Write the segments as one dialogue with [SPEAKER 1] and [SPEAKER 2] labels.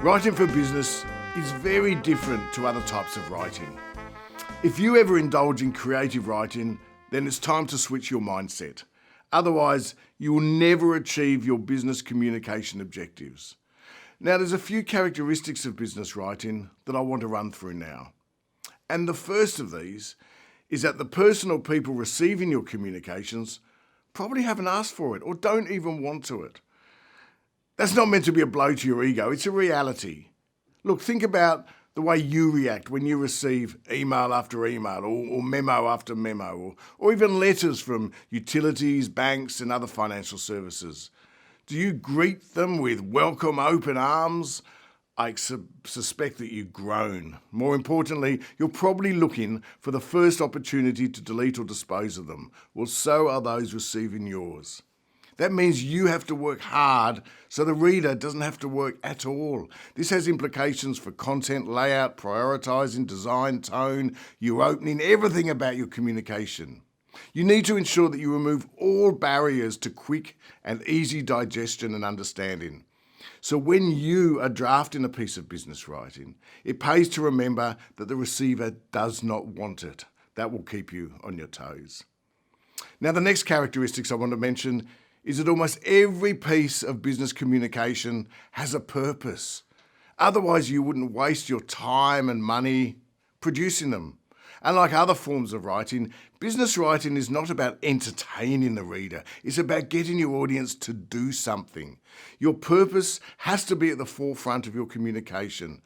[SPEAKER 1] Writing for business is very different to other types of writing. If you ever indulge in creative writing, then it's time to switch your mindset. Otherwise, you will never achieve your business communication objectives. Now, there's a few characteristics of business writing that I want to run through now. And the first of these is that the person or people receiving your communications probably haven't asked for it or don't even want to it. That's not meant to be a blow to your ego, it's a reality. Look, think about the way you react when you receive email after email or memo after memo or even letters from utilities, banks and other financial services. Do you greet them with welcome open arms? I suspect that you groan. More importantly, you're probably looking for the first opportunity to delete or dispose of them. Well, so are those receiving yours. That means you have to work hard so the reader doesn't have to work at all. This has implications for content, layout, prioritising, design, tone, your opening, everything about your communication. You need to ensure that you remove all barriers to quick and easy digestion and understanding. So when you are drafting a piece of business writing, it pays to remember that the receiver does not want it. That will keep you on your toes. Now, the next characteristics I want to mention is that almost every piece of business communication has a purpose. Otherwise, you wouldn't waste your time and money producing them. And like other forms of writing, business writing is not about entertaining the reader. It's about getting your audience to do something. Your purpose has to be at the forefront of your communication.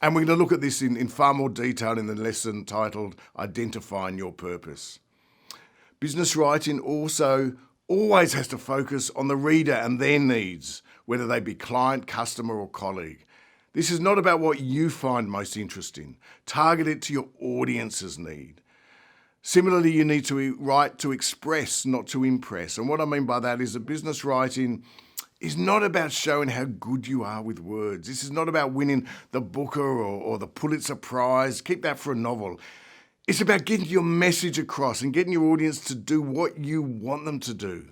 [SPEAKER 1] And we're going to look at this in far more detail in the lesson titled Identifying Your Purpose. Business writing also always has to focus on the reader and their needs, whether they be client, customer or colleague. This is not about what you find most interesting. Target it to your audience's need. Similarly, you need to write to express, not to impress. And what I mean by that is that business writing is not about showing how good you are with words. This is not about winning the Booker or the Pulitzer Prize. Keep that for a novel. It's about getting your message across and getting your audience to do what you want them to do.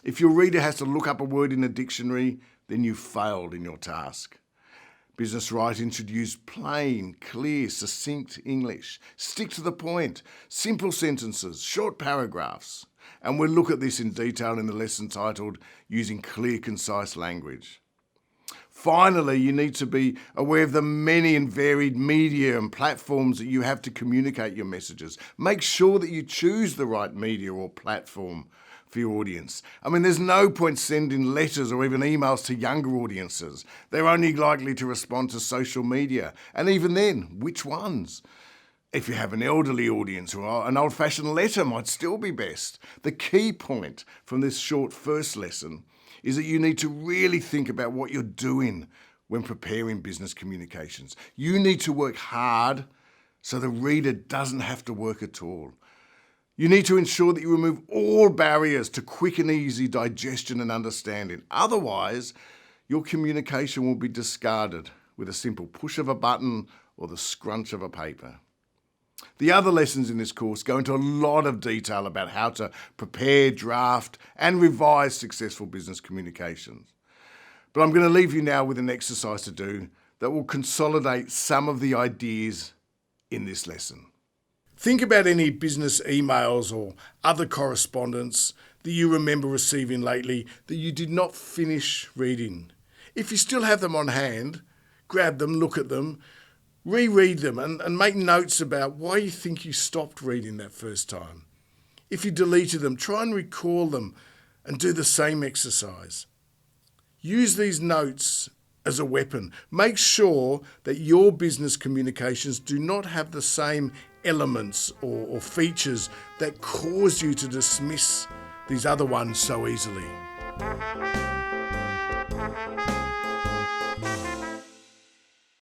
[SPEAKER 1] If your reader has to look up a word in a dictionary, then you've failed in your task. Business writing should use plain, clear, succinct English. Stick to the point, simple sentences, short paragraphs. And we'll look at this in detail in the lesson titled Using Clear, Concise Language. Finally, you need to be aware of the many and varied media and platforms that you have to communicate your messages. Make sure that you choose the right media or platform for your audience. I mean, there's no point sending letters or even emails to younger audiences. They're only likely to respond to social media. And even then, which ones? If you have an elderly audience, or an old-fashioned letter might still be best. The key point from this short first lesson is that you need to really think about what you're doing when preparing business communications. You need to work hard so the reader doesn't have to work at all. You need to ensure that you remove all barriers to quick and easy digestion and understanding. Otherwise, your communication will be discarded with a simple push of a button or the scrunch of a paper. The other lessons in this course go into a lot of detail about how to prepare, draft, and revise successful business communications. But I'm going to leave you now with an exercise to do that will consolidate some of the ideas in this lesson. Think about any business emails or other correspondence that you remember receiving lately that you did not finish reading. If you still have them on hand, grab them, look at them, reread them and make notes about why you think you stopped reading that first time. If you deleted them, try and recall them and do the same exercise. Use these notes as a weapon. Make sure that your business communications do not have the same elements or features that cause you to dismiss these other ones so easily.